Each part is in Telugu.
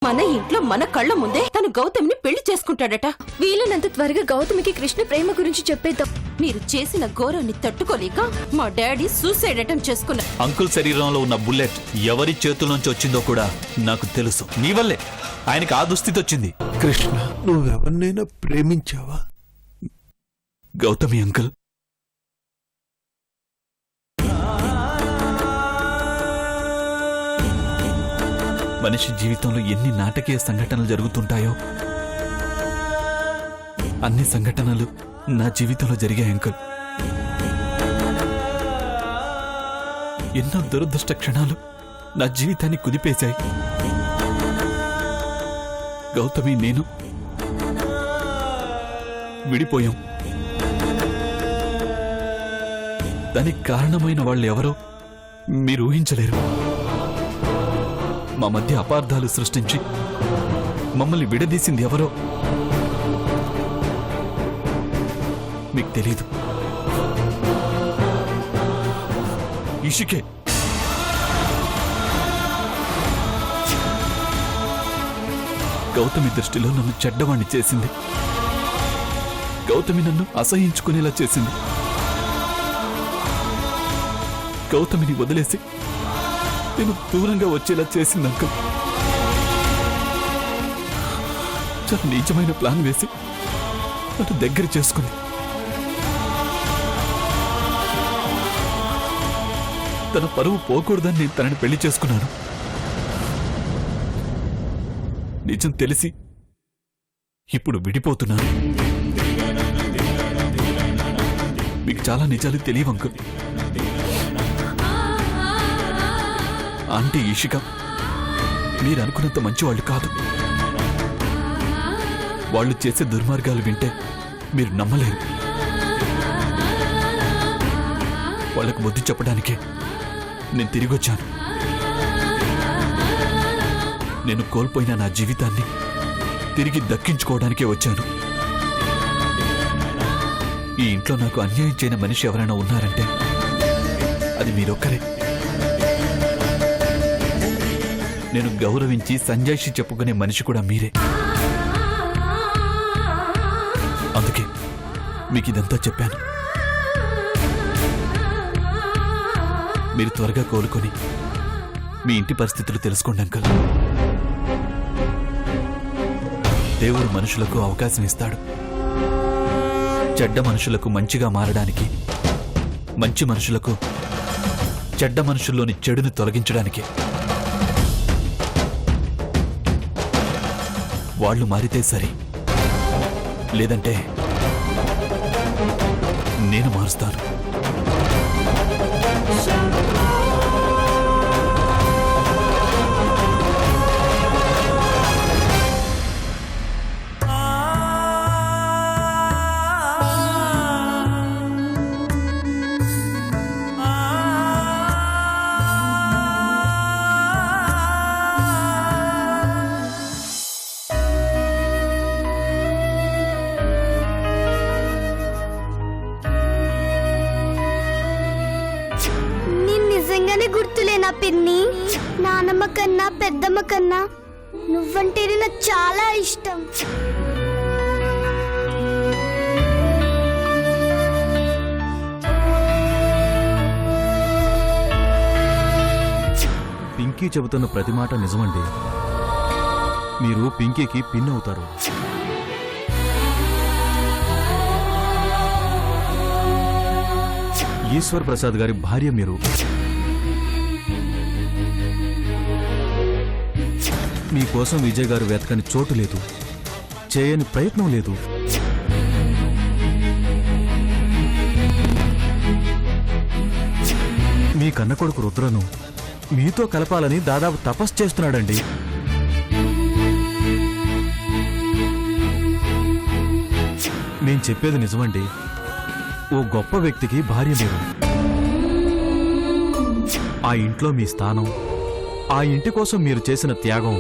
మన ఇంట్లో మన కళ్ళ ముందే తను గౌతమిని పెళ్లి చేసుకుంటాడట. వీలైనంత త్వరగా గౌతమికి కృష్ణ ప్రేమ గురించి చెప్పేద్దాం. మీరు చేసిన ఘోరాన్ని తట్టుకోలేక మా డాడీ సూసైడ్ అటెంప్ట్ చేసుకున్నారు. అంకుల్ శరీరంలో ఉన్న బుల్లెట్ ఎవరి చేతుల్లోంచి వచ్చిందో కూడా నాకు తెలుసు. నీ వల్లే ఆయనకి ఆ దుస్థితి వచ్చింది. కృష్ణ, నువ్వెవరినైనా ప్రేమించావా? గౌతమి అంకుల్. మనిషి జీవితంలో ఎన్ని నాటకీయ సంఘటనలు జరుగుతుంటాయో అన్ని సంఘటనలు నా జీవితంలో జరిగాయి అంకుల్. ఎన్నో దురదృష్ట క్షణాలు నా జీవితాన్ని కుదిపేశాయి. గౌతమి నేను విడిపోయాం. దానికి కారణమైన వాళ్ళు ఎవరో మీరు ఊహించలేరు. మా మధ్య అపార్థాలు సృష్టించి మమ్మల్ని విడదీసింది ఎవరో మీకు తెలీదు. ఇషికే. గౌతమి దృష్టిలో నన్ను చెడ్డవాణ్ణి చేసింది. గౌతమి నన్ను అసహించుకునేలా చేసింది. గౌతమిని వదిలేసి నేను దూరంగా వచ్చేలా చేసింది అంకుల్. చాలా నీచమైన ప్లాన్ వేసి నన్ను దగ్గర చేసుకుంది. తన పరువు పోకూడదని నేను తనని పెళ్లి చేసుకున్నాను. నిజం తెలిసి ఇప్పుడు విడిపోతున్నాను. మీకు చాలా నిజాలు తెలియవు అంకుల్. ఆంటీ ఈషిక మీరు అనుకున్నంత మంచివాళ్ళు కాదు. వాళ్ళు చేసే దుర్మార్గాలు వింటే మీరు నమ్మలేరు. వాళ్లకు బుద్ధి చెప్పడానికే నేను తిరిగొచ్చాను. నేను కోల్పోయిన నా జీవితాన్ని తిరిగి దక్కించుకోవడానికే వచ్చాను. ఈ ఇంట్లో నాకు అన్యాయం చేయని మనిషి ఎవరైనా ఉన్నారంటే అది మీరొక్కరే. నేను గౌరవించి సంజాయిషి చెప్పుకునే మనిషి కూడా మీరే. అందుకే మీకు ఇదంతా చెప్పాను. మీరు త్వరగా కోలుకొని మీ ఇంటి పరిస్థితులు తెలుసుకోండి అంకల్. దేవుడు మనుషులకు అవకాశం ఇస్తాడు. చెడ్డ మనుషులకు మంచిగా మారడానికి, మంచి మనుషులకు చెడ్డ మనుషుల్లోని చెడుని తొలగించడానికి. వాళ్ళు మారితే సరి, లేదంటే నేను మారుస్తాను. గుర్తులేనా పిన్ని? నానమ్మ కన్నా పెద్దమ్మ కన్నా నువ్వంటే నాకు చాలా ఇష్టం. పింకీ చెబుతున్న ప్రతి మాట నిజమండి. మీరు పింకీకి పిన్ అవుతారు. ఈశ్వర్ ప్రసాద్ గారి భార్య మీరు. మీకోసం విజయ్ గారు వెతకని చోటు లేదు, చేయని ప్రయత్నం లేదు. మీ కన్న కొడుకు రుద్రను మీతో కలపాలని దాదాపు తపస్సు చేస్తున్నాడండి. నేను చెప్పేది నిజమండి. ఓ గొప్ప వ్యక్తికి భార్య మీరు. ఆ ఇంట్లో మీ స్థానం, ఆ ఇంటి కోసం మీరు చేసిన త్యాగం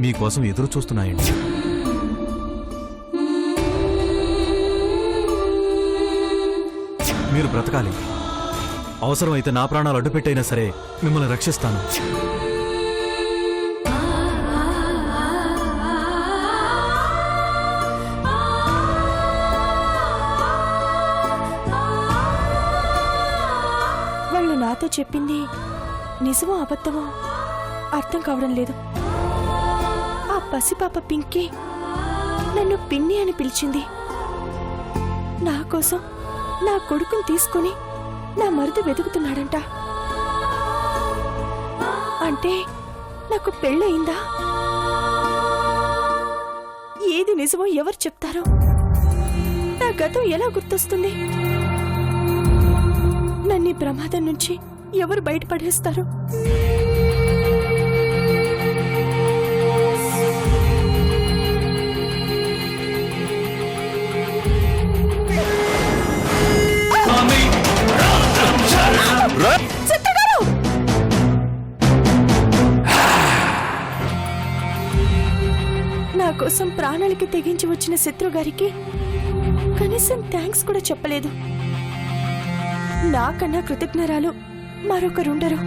మీకోసం ఎదురు చూస్తున్నాయండి. మీరు బ్రతకాలి. అవసరమైతే నా ప్రాణాలు అడ్డుపెట్టైనా సరే మిమ్మల్ని రక్షిస్తాను. నాతో చెప్పింది నిజమో అబద్ధమో అర్థం కావడం లేదు. ఆ పసిపాప పింకీ నన్ను పిన్ని అని పిలిచింది. నా కోసం నా కొడుకుని తీసుకుని నా మరుదు వెతుకుతున్నాడంట. అంటే నాకు పెళ్ళయిందా? ఏది నిజమో ఎవరు చెప్తారో? నా గతం ఎలా గుర్తొస్తుంది? నన్ను ఈ ప్రమాదం నుంచి ఎవరు బయటపడేస్తారు? నా కోసం ప్రాణాలకి తెగించి వచ్చిన శత్రు గారికి కనీసం థ్యాంక్స్ కూడా చెప్పలేదు. నాకన్నా కృతజ్ఞరాలు మరొకరుండరు.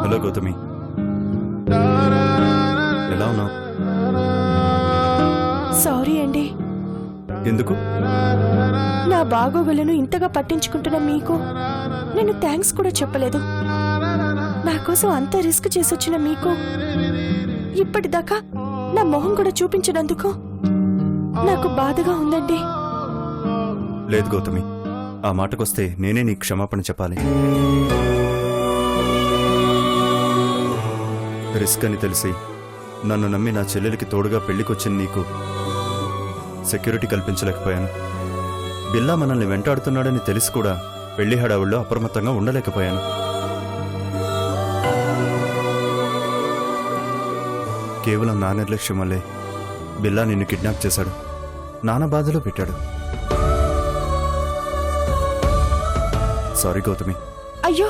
హలో గౌతమి, ఎలా ఉన్నావు? సారీ అండి. ఎందుకు? నా బాగోగులను ఇంతగా పట్టించుకుంటున్న మీకు నేను థ్యాంక్స్ కూడా చెప్పలేదు. నా కోసం అంత రిస్క్ చేసొచ్చిన మీకు ఇప్పటిదాకా నా మొహం కూడా చూపించినందుకు నాకు బాధగా ఉందండి. లేదు గౌతమి, ఆ మాటకొస్తే నేనే నీకు క్షమాపణ చెప్పాలి. రిస్క్ అని తెలిసి నన్ను నమ్మి నా చెల్లెలికి తోడుగా పెళ్లికొచ్చిన నీకు సెక్యూరిటీ కల్పించలేకపోయాను. బిల్లా మనల్ని వెంటాడుతున్నాడని తెలిసి కూడా పెళ్లి హడావుల్లో అప్రమత్తంగా ఉండలేకపోయాను. కేవలం నా నిర్లక్ష్యం వల్లే బిల్లా నిన్ను కిడ్నాప్ చేశాడు, నానా బాధలో పెట్టాడు. సారీ గౌతమి. అయ్యో,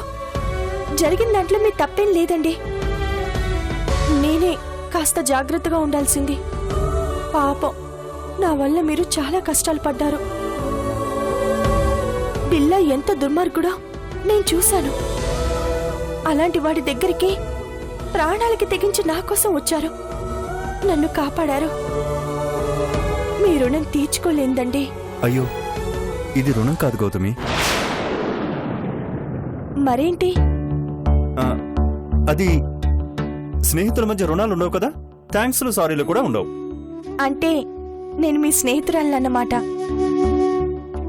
జరిగిన దాంట్లో మీ తప్పేం లేదండి. నేనే కాస్త జాగ్రత్తగా ఉండాల్సింది. పాపం, నా వల్ల మీరు చాలా కష్టాలు పడ్డారు. బిల్లా ఎంత దుర్మార్గుడో నేను చూశాను. అలాంటి వాడి దగ్గరికి ప్రాణాలకి తెగించి నా కోసం వచ్చారు, నన్ను కాపాడారు. మీ రుణం తీర్చుకోలేందండి. అయ్యో, ఇది రుణం కాదు గౌతమి. మరేంటి? అది స్నేహితుల మధ్య రుణాలు ఉండవు కదా, థ్యాంక్స్లు సారీలు కూడా ఉండవు. అంటే నేను మీ స్నేహితురాలన్నమాట.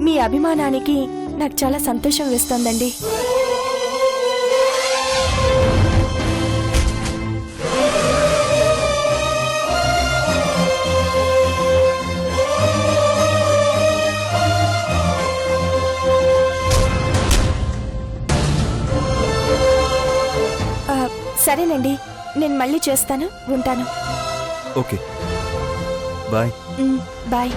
మీ అభిమానానికి నాకు చాలా సంతోషం వేస్తోందండి. సరేనండి, నేను మళ్ళీ చేస్తాను. ఉంటాను. Okay, bye. బాయ్.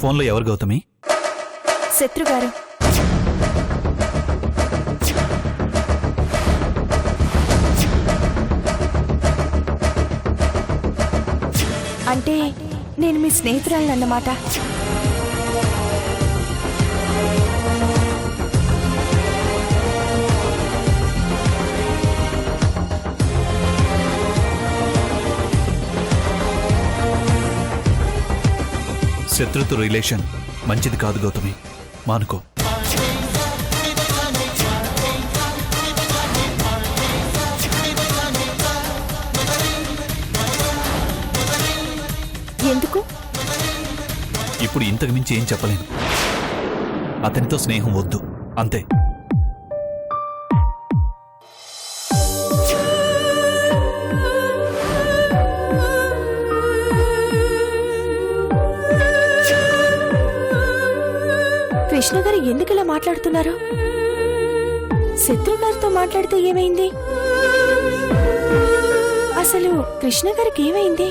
ఫోన్లో ఎవరు గౌతమి? శత్రు గారు. అంటే నేను మీ స్నేహితురాలన్నమాట. శత్రుత్వ రిలేషన్ మంచిది కాదు గౌతమి, మానుకో. ఎందుకు? ఇప్పుడు ఇంతకు మించి ఏం చెప్పలేను. అతనితో స్నేహం వద్దు, అంతే. కృష్ణ గారు ఎందుకు ఇలా మాట్లాడుతున్నారు? శత్రు గారితో మాట్లాడితే ఏమైంది? అసలు కృష్ణ గారికి ఏమైంది?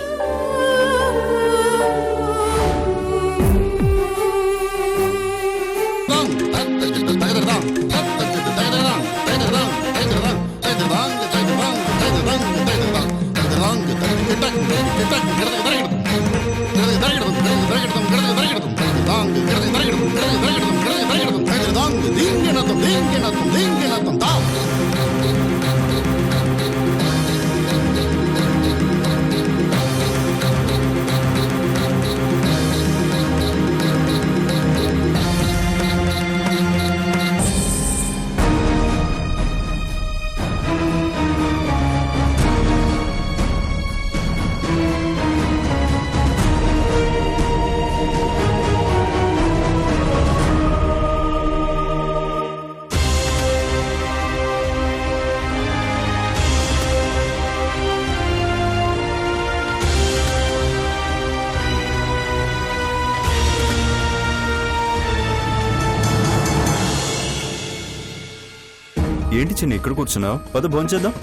ఏంటి చిన్న ఇక్కడ కూర్చున్నావు? పద భోంచేద్దాం.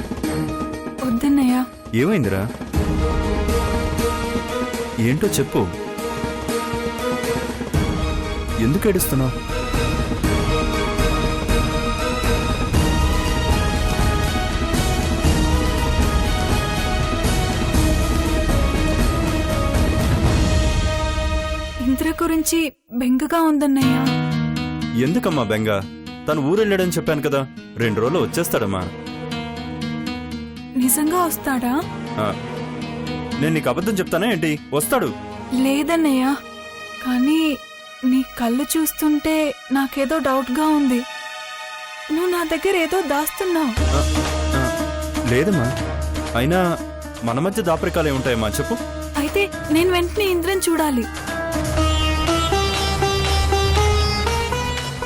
వద్దన్నయ్య. ఏమైందిరా? ఏంటో చెప్పు. ఎందుకు ఏడుస్తున్నావు? ఇంద్ర గురించి బెంగగా ఉందన్నయ్య. ఎందుకమ్మా బెంగ? తను ఊరెళ్ళాడని చెప్పాను కదా, 2 రోజుల్లో వచ్చేస్తాడమ్మా. నిజంగా వస్తాడా? నేను నీకు అబద్ధం చెప్తానా ఏంటి? వస్తాడు. లేదన్నయ్య, కానీ నీ కళ్ళు చూస్తుంటే నాకేదో డౌట్గా ఉంది. నువ్వు నా దగ్గర ఏదో దాస్తున్నావు. లేదమ్మా, అయినా మన మధ్య దాపరికాలు ఏముంటాయమ్మా చెప్పు. అయితే నేను వెంటనే ఇంద్రని చూడాలి.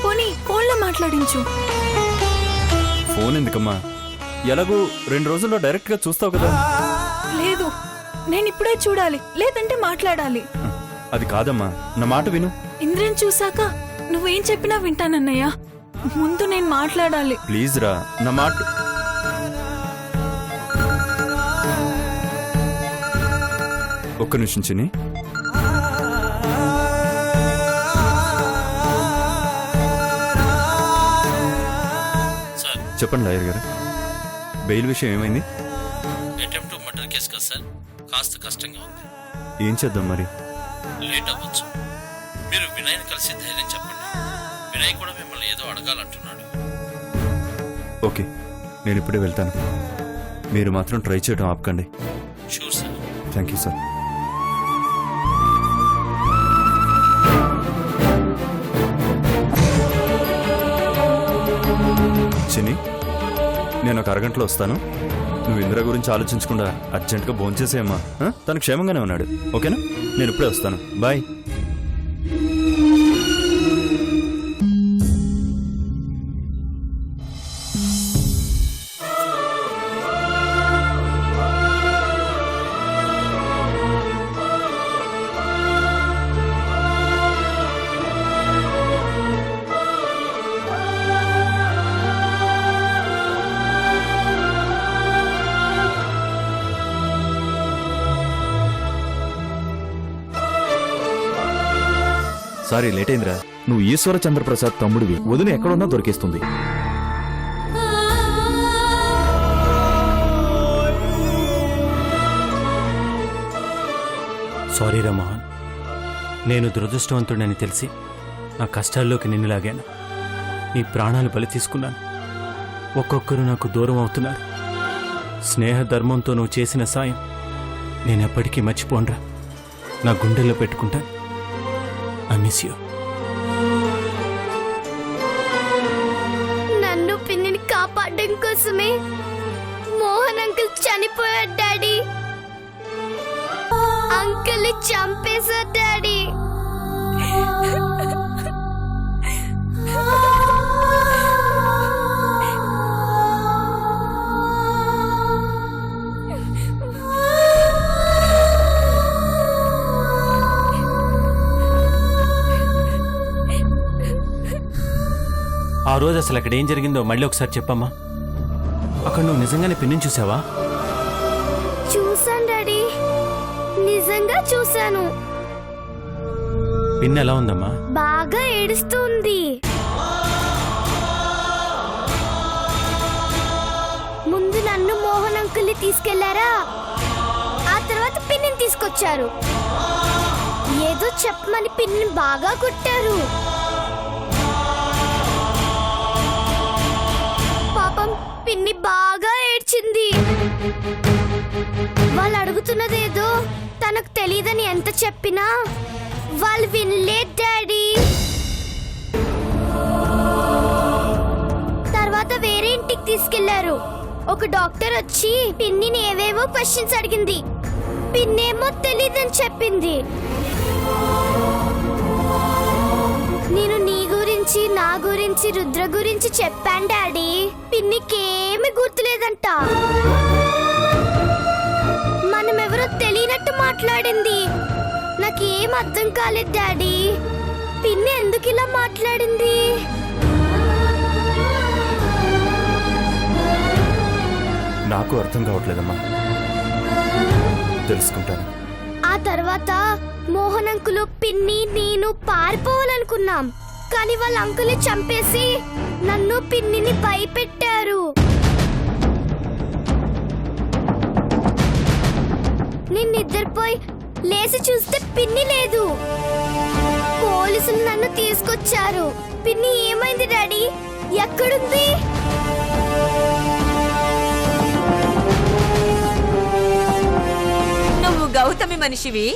పోనీ ఫోన్లో మాట్లాడించు. ఫోన్ ఎందుకమ్మా? ఎలాగూ 2 రోజుల్లో డైరెక్ట్ గా చూస్తావు కదా. లేదు, నేను ఇప్పుడే చూడాలి, లేదంటే మాట్లాడాలి. అది కాదమ్మా, నా మాట విను. ఇంద్రని చూసాక నువ్వేం చెప్పినా వింటానన్నయ్య. ముందు నేను మాట్లాడాలి. ప్లీజ్ రా, నా మాట. ఒక్క నిమిషం చిన్ని. చెప్పండి లాయర్ గారు, బెయిల్ విషయం ఏమైంది? అటెంప్ట్ మర్డర్ కేసు కదా సార్, కాస్త కష్టంగా ఉంది. ఏం చేద్దాం మరి? లేట్ అవ్వచ్చు. మీరు వినయ్ని కలిసి ధైర్యం చెప్పండి. వినయ్ కూడా మిమ్మల్ని ఏదో అడగాలంటున్నాడు. ఓకే, నేను ఇప్పుడే వెళ్తాను. మీరు మాత్రం ట్రై చేయడం ఆపకండి. Sure sir. Thank you sir. Chinni, నేను ఒక అరగంటలో వస్తాను. నువ్వు ఇందిరా గురించి ఆలోచించకుండా అర్జెంట్గా భోంచేసేయమ్మా. తను క్షేమంగానే ఉన్నాడు. ఓకేనా? నేను ఇప్పుడే వస్తాను. బాయ్. సారీ లేట్ అయిందిరా. నువ్వు ఈశ్వర చంద్రప్రసాద్ తమ్ముడివి. వదిన ఎక్కడున్నా దొరికేస్తుంది. సారీ రా మోహన్, నేను దురదృష్టవంతుడని తెలిసి నా కష్టాల్లోకి నిన్ను లాగాను. నీ ప్రాణాలు బలి తీసుకున్నాను. ఒక్కొక్కరు నాకు దూరం అవుతున్నారు. స్నేహ ధర్మంతో నువ్వు చేసిన సాయం నేను ఎప్పటికీ మర్చిపోనురా. నా గుండెల్లో పెట్టుకుంటాను. I miss you. నన్ను పిన్నిని కాపాడడం కోసమే మోహన్ అంకుల్ చనిపోయాడు డాడీ. అంకుల్ చంపేశారు డాడీ. ఆ రోజు అసలు అక్కడ ఏం జరిగిందో మళ్ళీ ఒకసారి చెప్పమ్మా. అక్కడ నువ్వు నిజంగానే పిన్నిని చూసావా? చూసాను డాడీ, నిజంగా చూశాను. పిన్ ఎలా ఉందమ్మా? బాగా ఏడుస్తుంది. ముందు నన్ను మోహన్ అంకుల్ని తీసుకెళ్లారా, ఆ తర్వాత పిన్నిని తీసుకొచ్చారు. ఏదో చెప్పమని పిన్ని బాగా కొట్టారు. పాపం పిన్ని బాగా ఏడ్చింది. వాళ్ళు అడుగుతున్నదేదో తనకు తెలియదని ఎంత చెప్పినా వాళ్ళు వినలేదు డాడీ. తర్వాత వేరే ఇంటికి తీసుకెళ్లారు. ఒక డాక్టర్ వచ్చి పిన్నిని ఏవేవో క్వశ్చన్స్ అడిగింది. పిన్నేమో తెలీదని చెప్పింది. నేను నీ గురించి, నా గురించి, రుద్ర గురించి చెప్పాను డాడీ. పిన్నికేమి గుర్తులేదంట. మనమెవరో తెలియనట్టు మాట్లాడింది. నాకేం అర్థం కాలేదు డాడీ. పిన్ని ఎందుకు ఇలా మాట్లాడింది? నాకు అర్థం కావట్లేదమ్మా. తెలుసుకుంటాను. ఆ తర్వాత మోహన్ అంకులు, పిన్ని, నేను పారిపోవాలనుకున్నాం. కానీ వాళ్ళ అంకుల్ని చంపేసి నన్ను పిన్నిని భయపెట్టారు. నేను నిద్రపోయి లేచి చూస్తే పిన్ని లేదు. పోలీసులు నన్ను తీసుకొచ్చారు. పిన్ని ఏమైంది డాడీ? ఎక్కడుంది? నువ్వు గౌతమి మనిషివి,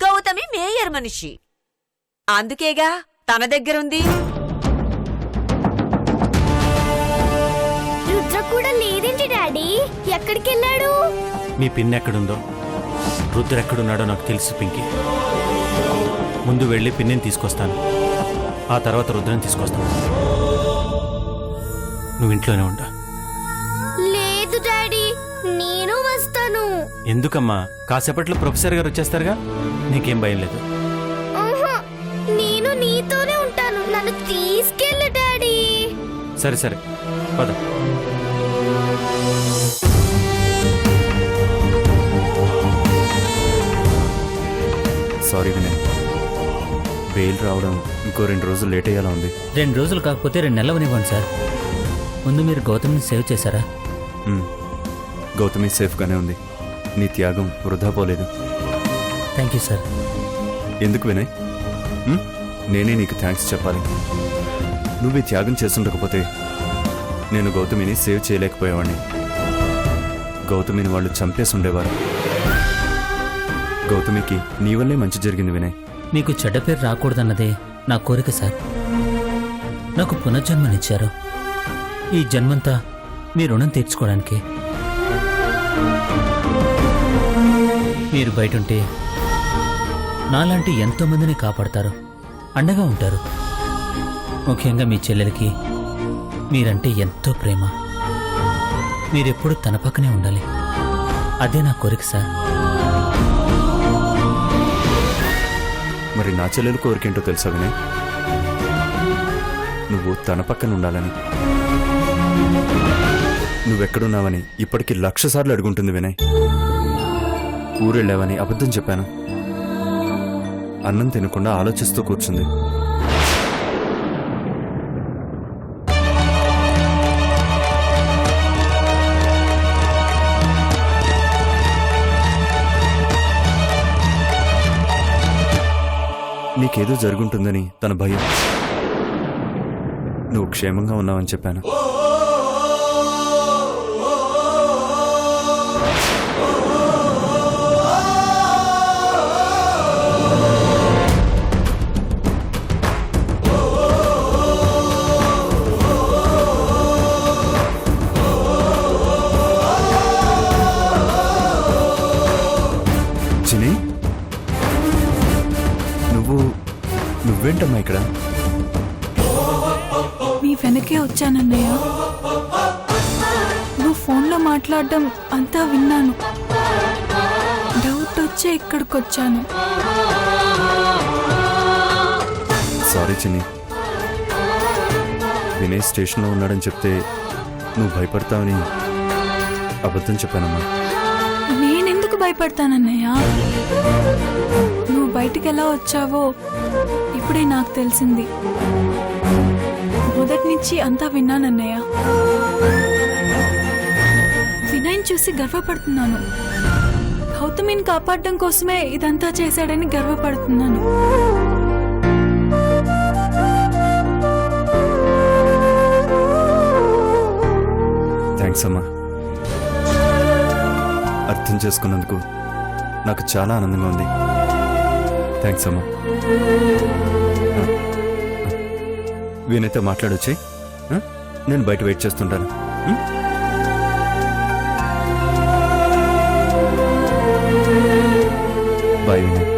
గౌతమి మేయర్ మనిషి. అందుకేగా తన దగ్గరుంది. రుద్ర కూడా లేదేంటి డాడీ? ఎక్కడికి వెళ్ళాడు? మీ పిన్ ఎక్కడుందో, రుద్ర ఎక్కడున్నాడో నాకు తెలుసు పింకీ. ముందు వెళ్ళి పిన్నిని తీసుకొస్తాను, ఆ తర్వాత రుద్రని తీసుకొస్తాను. నువ్వు ఇంట్లోనే ఉండా. లేదు డాడీ, నేను వస్తాను. ఎందుకమ్మా? కాసేపట్లో ప్రొఫెసర్ గారు వచ్చేస్తారుగా, నీకేం భయం లేదు. ఆహా, నేను నీతోనే ఉంటాను. నన్ను తీసుకెళ్ళు డాడీ. సరే సరే, పద. సారీ వినయ్, బెయిల్ రావడం ఇంకో 2 రోజులు లేట్ అయ్యేలా ఉంది. 2 రోజులు కాకపోతే 2 నెలలు అవనివ్వండి సార్. ముందు మీరు గౌతమ్ని సేవ్ చేశారా? గౌతమి సేఫ్గానే ఉంది. నీ త్యాగం వృధా పోలేదు. Thank you sir. ఎందుకు వినయ్? నేనే నీకు థ్యాంక్స్ చెప్పాలి. నువ్వు ఈ త్యాగం చేస్తుండకపోతే నేను గౌతమిని సేవ్ చేయలేకపోయేవాడిని. గౌతమిని వాళ్ళు చంపేసి ఉండేవారు. గౌతమికి నీ వల్లే మంచి జరిగింది వినయ్. మీకు చెడ్డ పేరు రాకూడదన్నదే నా కోరిక సార్. నాకు పునర్జన్మనిచ్చారు. ఈ జన్మంతా మీ రుణం తీర్చుకోవడానికి. మీరు బయటుంటే నాలాంటి ఎంతో మందిని కాపాడతారు, అండగా ఉంటారు. ముఖ్యంగా మీ చెల్లెలకి మీరంటే ఎంతో ప్రేమ. మీరెప్పుడు తన పక్కనే ఉండాలి. అదే నా కోరిక సార్. మరి నా చెల్లెలు కోరికేంటో తెలుసా వినయ్? నువ్వు తన పక్కన ఉండాలని. నువ్వెక్కడున్నావని ఇప్పటికి 1,00,000 సార్లు అడుగుంటుంది వినయ్. ఊరెళ్ళావని అబద్ధం చెప్పాను. అన్నం తినకుండా ఆలోచిస్తూ కూర్చుంది. నీకేదో జరుగుంటుందని తన భయం. నువ్వు క్షేమంగా ఉన్నావని చెప్పాను. చిని, నువ్వేంటమ్మా ఇక్కడ? మీ వెనకే వచ్చానన్నయ్య. నువ్వు ఫోన్లో మాట్లాడడం అంతా విన్నాను. డౌట్ వచ్చే ఇక్కడికి వచ్చాను. సారీ చిన్ని, వినయ్ స్టేషన్లో ఉన్నాడని చెప్తే నువ్వు భయపడతావని అబద్ధం చెప్పానమ్మా. నేనెందుకు భయపడతానన్నయ్య? నువ్వు బయటికి ఎలా వచ్చావో ఇప్పుడే నాకు తెలిసింది. మొదటి నుంచి అంతా విన్నానన్నయ్య. వినయ్ని చూసి గర్వపడుతున్నాను. గౌతమిని కాపాడడం కోసమే ఇదంతా చేశాడని గర్వపడుతున్నాను. థ్యాంక్స్ అమ్మా. అర్థం చేసుకున్నందుకు నాకు చాలా ఆనందంగా ఉంది. థ్యాంక్స్ అమ్మా. వీనైతే మాట్లాడొచ్చి నేను బయట వెయిట్ చేస్తుంటాను. బాయ్ వినయ్.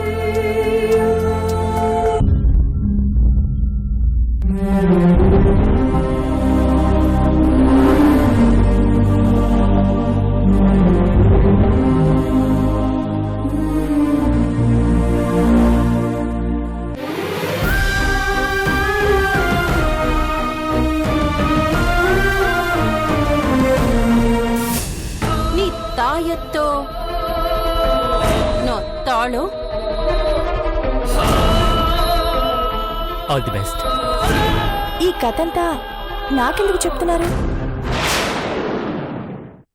నీ తాయత్తో నా తాళో ఆల్ ది బెస్ట్. ఈ కథంతా నాకెందుకు చెప్తున్నారు?